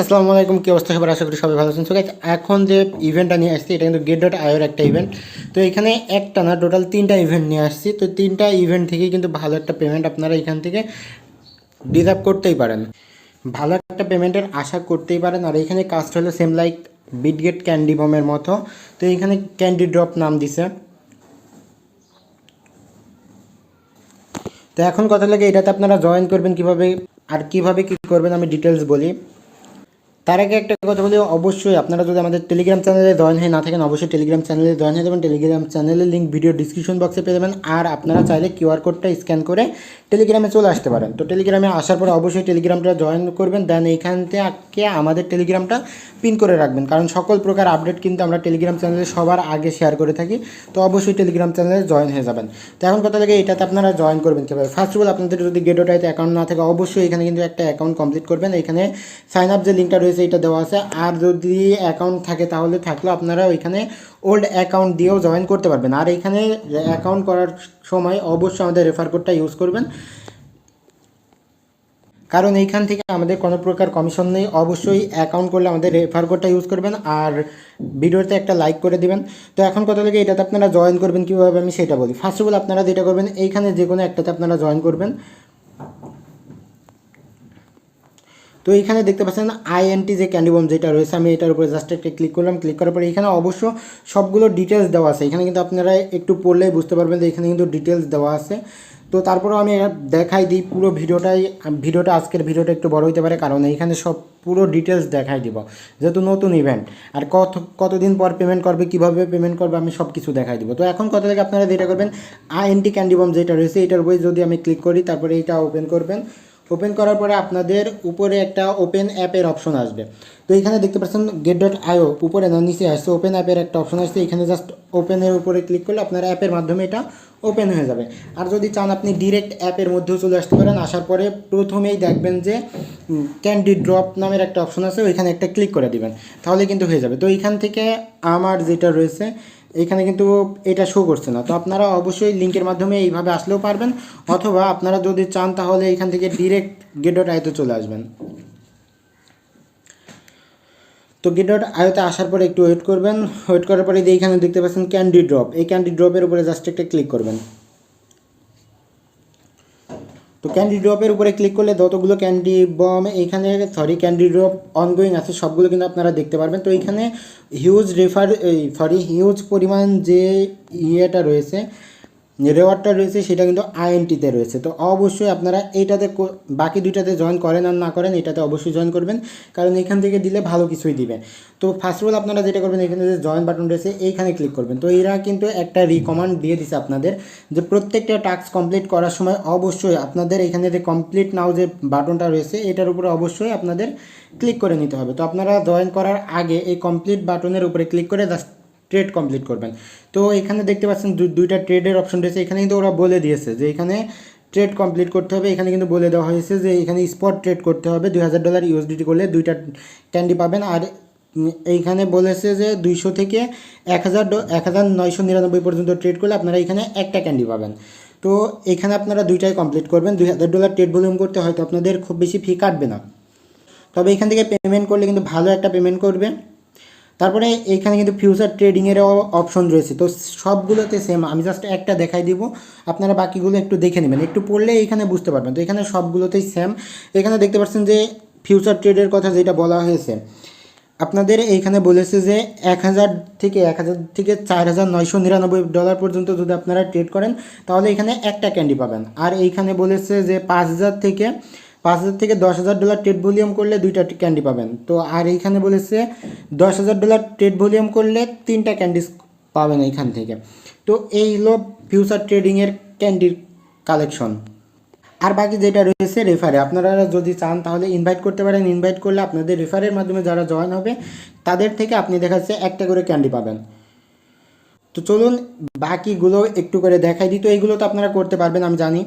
আসসালামু আলাইকুম, কি অবস্থা সবার? আশা করি সবাই ভালো আছেন। সো গাইস, এখন যে ইভেন্টটা নিয়ে আসছি এটা কিন্তু get.io এর একটা ইভেন্ট। তো এখানে একটা না, টোটাল 3টা ইভেন্ট নিয়ে আসছি। তো 3টা ইভেন্ট থেকেই কিন্তু ভালো একটা পেমেন্ট আপনারা এখান থেকে ডিজার্ভ করতেই পারেন, ভালো একটা পেমেন্টের আশা করতেই পারেন। আর এখানে কাজটা হলো সেম লাইক বিটগেট ক্যান্ডি বমের মতো। তো এইখানে ক্যান্ডি ড্রপ নাম দিছে। তো এখন কথা লাগে এটাতে আপনারা জয়েন করবেন কিভাবে আর কিভাবে কী করবেন আমি ডিটেলস বলি। তার আগে একটা কথা বলি, অবশ্যই আপনারা যদি আমাদের টেলিগ্রাম চ্যানেলে জয়েন হয়ে না থাকেন অবশ্যই টেলিগ্রাম চ্যানেলে জয়েন হয়ে যাবেন। টেলিগ্রাম চ্যানেলের লিঙ্ক ভিডিও ডিসক্রিপশন বক্সে পেয়ে যাবেন। আর আপনারা চাইলে কিউআর কোডটা স্ক্যান করে টেলিগ্রামে চলে আসতে পারেন। তো টেলিগ্রামে আসার পরে অবশ্যই টেলিগ্রামটা জয়েন করবেন, দেন এইখান থেকে আমাদের টেলিগ্রামটা পিন করে রাখবেন, কারণ সকল প্রকার আপডেট কিন্তু আমরা টেলিগ্রাম চ্যানেলে সবার আগে শেয়ার করে থাকি। তো অবশ্যই টেলিগ্রাম চ্যানেলে জয়েন হয়ে যাবেন। তো এখন কথা লাগে এটাতে আপনারা জয়েন করবেন কীভাবে। ফার্স্ট অফ অল আপনাদের যদি get.io অ্যাকাউন্ট না থাকে অবশ্যই এখানে কিন্তু একটা অ্যাকাউন্ট কমপ্লিট করবেন। এখানে সাইন আপ যে লিঙ্কটা রয়েছে এটা দেওয়া আছে। আর যদি অ্যাকাউন্ট থাকে তাহলে থাকলেও আপনারা ওইখানে ওল্ড অ্যাকাউন্ট দিয়েও জয়েন করতে পারবেন। আর এখানে অ্যাকাউন্ট করার সময় অবশ্যই আমাদের রেফার কোডটা ইউজ করবেন, কারণ এইখান থেকে আমাদের কোনো প্রকার কমিশন নেই। অবশ্যই অ্যাকাউন্ট করলে আমাদের রেফার কোডটা ইউজ করবেন আর ভিডিওতে একটা লাইক করে দিবেন। তো এখন কথা লাগে এটাতে আপনারা জয়েন করবেন কীভাবে আমি সেটা বলি। ফার্স্ট অফ অল আপনারা যেটা করবেন এইখানে যে কোনো একটাতে আপনারা জয়েন করবেন। তো এইখানে দেখতে পাচ্ছেন আইএনটি যে ক্যান্ডি বম যেটা রয়েছে, আমি এটার উপরে জাস্ট একটা ক্লিক করলাম। ক্লিক করার পরে এখানে অবশ্য সবগুলো ডিটেলস দেওয়া আছে। এখানে কিন্তু আপনারা একটু পড়লেই বুঝতে পারবেন যে এখানে কিন্তু ডিটেলস দেওয়া আছে। তো তারপরেও আমি দেখাই দিই পুরো ভিডিওটা আজকের ভিডিওটা একটু বড় হতে পারে, কারণ এইখানে সব পুরো ডিটেলস দেখাই দিব, যেহেতু নতুন ইভেন্ট। আর কতদিন পর পেমেন্ট করবে, কীভাবে পেমেন্ট করবে আমি সব কিছু দেখাই দিব। তো এখন কথা থেকে আপনারা যেটা করবেন আইএনটি ক্যান্ডি বম যেটা রয়েছে এটার উপরে যদি আমি ক্লিক করি, তারপরে এইটা ওপেন করবেন। ওপেন করার পরে আপনাদের উপরে একটা ওপেন অ্যাপের অপশন আসবে। তো এখানে দেখতে পাচ্ছেন get.io উপরে না নিচে আসছে ওপেন অ্যাপের একটা অপশন আসছে। এখানে জাস্ট ওপেনের উপরে ক্লিক করলে আপনার অ্যাপের মাধ্যমে এটা ওপেন হয়ে যাবে। আর যদি চান আপনি ডিরেক্ট অ্যাপের মধ্যেও চলে আসতে পারেন। আসার পরে প্রথমেই দেখবেন যে ক্যান্ডি ড্রপ নামের একটা অপশন আছে, ওইখানে একটা ক্লিক করে দিবেন, তাহলে কিন্তু হয়ে যাবে। তো এইখান থেকে আমার যেটা রয়েছে এইখানে কিন্তু এটা শো করছে না। তো আপনারা অবশ্যই লিঙ্কের মাধ্যমে এইভাবে আসলেও পারবেন, অথবা আপনারা যদি চান তাহলে এখান থেকে ডিরেক্ট get.io চলে আসবেন। তো get.io আসার পরে একটু ওয়েট করবেন। ওয়েট করার পরে এইখানে দেখতে পাচ্ছেন ক্যান্ডি ড্রপ, এই ক্যান্ডি ড্রপের উপরে জাস্ট একটা ক্লিক করবেন। তো ক্যান্ডি ড্রপের উপরে ক্লিক করলে যতগুলো ক্যান্ডি বম এইখানে ক্যান্ডি ড্রপ অনগোয়িং আছে সবগুলো কিন্তু আপনারা দেখতে পারবেন। তো এইখানে হিউজ পরিমাণ যে ইয়েটা রয়েছে, রেওয়ার্ডটা রয়েছে সেটা কিন্তু আইএনটিতে রয়েছে। তো অবশ্যই আপনারা এইটাতে বাকি দুইটাতে জয়েন করেন আর না করেন এটাতে অবশ্যই জয়েন করবেন, কারণ এখান থেকে দিলে ভালো কিছুই দিবে। তো ফার্স্ট অফ অল আপনারা যেটা করবেন এখানে যে জয়েন বাটন রয়েছে এইখানে ক্লিক করবেন। তো এরা কিন্তু একটা রিকমান্ড দিয়ে দিছে আপনাদের যে প্রত্যেকটা টাস্ক কমপ্লিট করার সময় অবশ্যই আপনাদের এখানে যে কমপ্লিট নাও যে বাটনটা রয়েছে এটার উপরে অবশ্যই আপনাদের ক্লিক করে নিতে হবে। তো আপনারা জয়েন করার আগে এই কমপ্লিট বাটনের উপরে ক্লিক করে জাস্ট ট্রেড কমপ্লিট করবেন। তো এখানে দেখতে পাচ্ছেন দুইটা ট্রেডের অপশন রয়েছে। এখানে কিন্তু ওরা বলে দিয়েছে যে এখানে ট্রেড কমপ্লিট করতে হবে। এখানে কিন্তু বলে দেওয়া হয়েছে যে এখানে স্পট ট্রেড করতে হবে, $2000 ইউএসডিটি করলে দুইটা ক্যান্ডি পাবেন। আর এইখানে বলেছে যে 200 থেকে 1999 পর্যন্ত ট্রেড করলে আপনারা এখানে একটা ক্যান্ডি পাবেন। তো এখানে আপনারা দুইটাই কমপ্লিট করবেন। $2000 ট্রেড ভলিউম করতে হয়তো আপনাদের খুব বেশি ফি কাটবে না, তবে এখান থেকে পেমেন্ট করলে কিন্তু ভালো একটা পেমেন্ট করবে। তারপরে এইখানে কিন্তু ফিউচার ট্রেডিংয়েরও অপশন রয়েছে। তো সবগুলোতে সেম, আমি জাস্ট একটা দেখাই দিব, আপনারা বাকিগুলো একটু দেখে নেবেন, একটু পড়লে এইখানে বুঝতে পারবেন। তো এখানে সবগুলোতেই সেম। এখানে দেখতে পাচ্ছেন যে ফিউচার ট্রেডের কথা যেটা বলা হয়েছে আপনাদের এইখানে বলেছে যে 1000 থেকে $4999 পর্যন্ত যদি আপনারা ট্রেড করেন তাহলে এখানে একটা ক্যান্ডি পাবেন। আর এইখানে বলেছে যে 5000 থেকে $10,000 ট্রেড ভলিউম করলে দুইটা ক্যান্ডি পাবেন। তো আর এইখানে বলেছে $10,000 ট্রেড ভলিউম করলে 3টা ক্যান্ডি পাবেন এইখান থেকে। তো এই হলো ফিউচার ট্রেডিংয়ের ক্যান্ডির কালেকশন। আর বাকি যেটা রয়েছে রেফারে, আপনারা যদি চান তাহলে ইনভাইট করতে পারেন। ইনভাইট করলে আপনাদের রেফারের মাধ্যমে যারা জয়েন হবে তাদের থেকে আপনি দেখা যাচ্ছে একটা করে ক্যান্ডি পাবেন। তো চলুন বাকিগুলো একটু করে দেখাই দিই। তো এইগুলো তো আপনারা করতে পারবেন আমি জানি,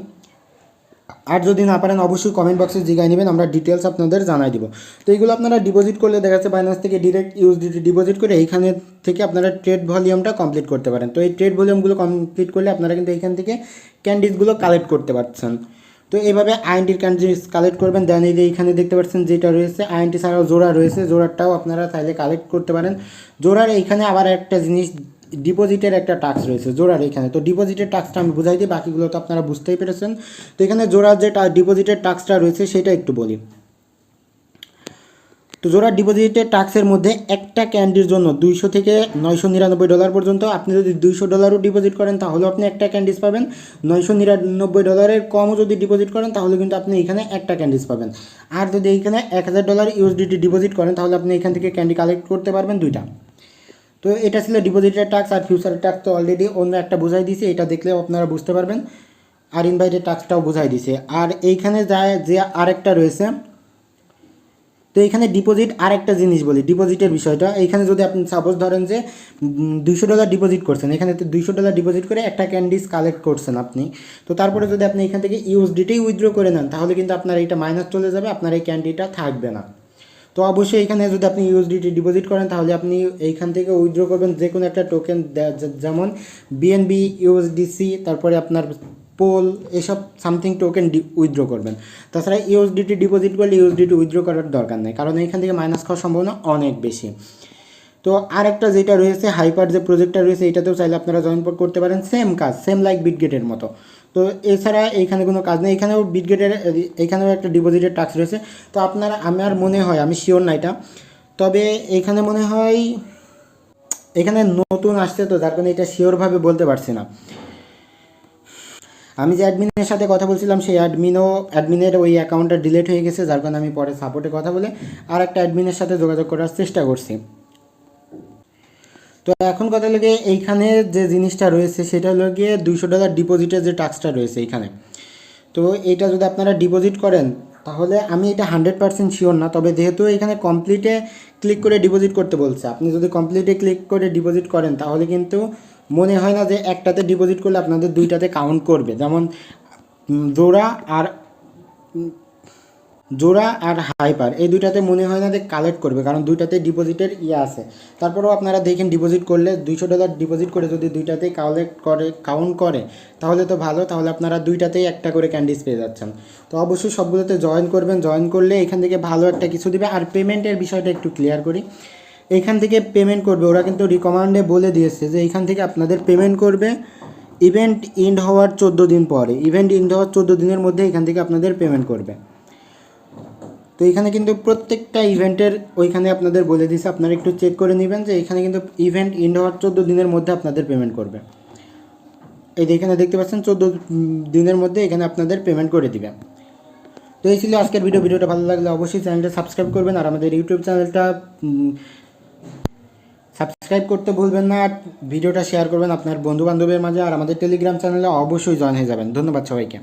আর যদি না পারেন অবশ্যই কমেন্ট বক্সে জিজ্ঞাসা নেবেন, আমরা ডিটেলস আপনাদের জানাই দিব। তো এইগুলো আপনারা ডিপোজিট করলে দেখা যাচ্ছে বাইন্যান্স থেকে ডিরেক্ট ইউএসডিটি ডিপোজিট করে এইখানে থেকে আপনারা ট্রেড ভলিউমটা কমপ্লিট করতে পারেন। তো এই ট্রেড ভলিউমগুলো কমপ্লিট করলে আপনারা কিন্তু এইখান থেকে ক্যান্ডিজগুলো কালেক্ট করতে পারছেন। তো এইভাবে আইএনটির ক্যান্ডি কালেক্ট করবেন। দেন এই যে এইখানে দেখতে পাচ্ছেন যেটা রয়েছে আইএনটি ছাড়াও জোড়া রয়েছে, জোড়াটাও আপনারা চাইলে কালেক্ট করতে পারেন। জোড়ার এইখানে আবার একটা জিনিস ডিপোজিটের একটা টাস্ক রয়েছে জোড়ার এইখানে। তো ডিপোজিটের টাস্কটা আমি বুঝাই দিই, বাকিগুলো তো আপনারা বুঝতেই পেরেছেন। তো এখানে জোড়ার যে ডিপোজিটের টাস্কটা রয়েছে সেটা একটু বলি। তো জোড়া ডিপোজিটের টাস্কের মধ্যে একটা ক্যান্ডির জন্য 200 থেকে $999 পর্যন্ত, আপনি যদি $200 ডিপোজিট করেন তাহলেও আপনি একটা ক্যান্ডিস পাবেন। $999 কমও যদি ডিপোজিট করেন তাহলে কিন্তু আপনি এখানে একটা ক্যান্ডিস পাবেন। আর যদি এইখানে $1000 ইউএসডিটি ডিপোজিট করেন তাহলে আপনি এখান থেকে ক্যান্ডি কালেক্ট করতে পারবেন 2টা। তো এটা ছিল ডিপোজিটের টাস্ক। আর ফিউচারের টাস্ক তো অলরেডি অন্য একটা বোঝাই দিয়েছি, এটা দেখলেও আপনারা বুঝতে পারবেন। আর ইনভাইটের টাস্কটাও বোঝাই দিয়েছে। আর এইখানে যায় যে আরেকটা রয়েছে, তো এইখানে ডিপোজিট আরেকটা জিনিস বলি, ডিপোজিটের বিষয়টা। এইখানে যদি আপনি সাপোজ ধরেন যে $200 ডিপোজিট করছেন, এখানে তো $200 ডিপোজিট করে একটা ক্যান্ডিস কালেক্ট করছেন আপনি। তো তারপরে যদি আপনি এখান থেকে ইউএসডিটাই উইথড্র করে নেন তাহলে কিন্তু আপনার এইটা মাইনাস চলে যাবে, আপনার এই ক্যান্ডিটা থাকবে না। তো অবশ্যই এখানে যদি আপনি ইউএসডিটি ডিপোজিট করেন তাহলে আপনি এইখান থেকে উইথড্র করবেন যে কোনো একটা টোকেন, যেমন বিএনবি, ইউএসডিসি, তারপরে আপনার পোল, এসব সামথিং টোকেন উইথড্র করবেন। তাছাড়া ইউএসডিটি ডিপোজিট করলে ইউএসডিটি উইথড্র করার দরকার নেই, কারণ এইখান থেকে মাইনাস খাওয়ার সম্ভাবনা অনেক বেশি। তো আরেকটা যেটা রয়েছে হাইপার যে প্রজেক্টটা রয়েছে, এটাতেও চাইলে আপনারা জয়েন করতে পারেন, সেম কাজ, সেম লাইক বিটগেটের মতো। তো এছাড়া এইখানে কোনো কাজ নেই, এখানেও বিটগেটের এইখানেও একটা ডিপোজিটের টাস্ক রয়েছে। তো আপনারা, আমার মনে হয়, আমি শিওর না এটা, তবে এইখানে মনে হয় এখানে নতুন আসছে, তো যার কারণে এটা শিওরভাবে বলতে পারছি না। আমি যে অ্যাডমিনের সাথে কথা বলছিলাম সেই অ্যাডমিনের ওই অ্যাকাউন্টটা ডিলিট হয়ে গেছে, যার কারণে আমি পরে সাপোর্টে কথা বলে আর একটা অ্যাডমিনের সাথে যোগাযোগ করার চেষ্টা করছি। তো এখন কথা লেগে এইখানে যে জিনিসটা রয়েছে সেটা হলো গিয়ে $200 ডিপোজিটের যে টাস্কটা রয়েছে এইখানে। তো এইটা যদি আপনারা ডিপোজিট করেন তাহলে, আমি এটা 100% শিওর না, তবে যেহেতু এখানে কমপ্লিটে ক্লিক করে ডিপোজিট করতে বলছে, আপনি যদি কমপ্লিটে ক্লিক করে ডিপোজিট করেন তাহলে কিন্তু মনে হয় না যে একটাতে ডিপোজিট করলে আপনাদের 2টাতে কাউন্ট করবে। যেমন জোড়া আর হাইপার, এই 2টাতে মনে হয় না যে কালেক্ট করবে, কারণ 2টাতে ডিপোজিটের আছে। তারপরেও আপনারা দেখেন ডিপোজিট করলে $200 ডিপোজিট করে যদি 2টাতেই কাউন্ট করে তাহলে তো ভালো, তাহলে আপনারা 2টাতেই একটা করে ক্যান্ডিস পেয়ে যাচ্ছেন। তো অবশ্যই সবগুলোতে জয়েন করবেন, জয়েন করলে এখান থেকে ভালো একটা কিছু দিবে। আর পেমেন্টের বিষয়টা একটু ক্লিয়ার করি, এইখান থেকে পেমেন্ট করবে, ওরা কিন্তু রিকমান্ডে বলে দিয়েছে যে এইখান থেকে আপনাদের পেমেন্ট করবে ইভেন্ট এন্ড হওয়ার 14 দিন পরে। ইভেন্ট এন্ড হওয়ার 14 দিনের মধ্যে এখান থেকে আপনাদের পেমেন্ট করবে। তো এখানে কিন্তু প্রত্যেকটা ইভেন্টের ওইখানে আপনাদের বলে দিয়েছে, আপনারা একটু চেক করে নেবেন যে এখানে কিন্তু ইভেন্ট এন্ড হওয়ার 14 দিনের মধ্যে আপনাদের পেমেন্ট করবে। এই যে এখানে দেখতে পাচ্ছেন 14 দিনের মধ্যে এখানে আপনাদের পেমেন্ট করে দিবে। তো এই ছিল আজকের ভিডিওটা ভালো লাগলে অবশ্যই চ্যানেলটা সাবস্ক্রাইব করবেন, আর আমাদের ইউটিউব চ্যানেলটা সাবস্ক্রাইব করতে ভুলবেন না। আর ভিডিওটা শেয়ার করবেন আপনার বন্ধুবান্ধবের মাঝে, আর আমাদের টেলিগ্রাম চ্যানেলে অবশ্যই জয়েন হয়ে যাবেন। ধন্যবাদ সবাইকে।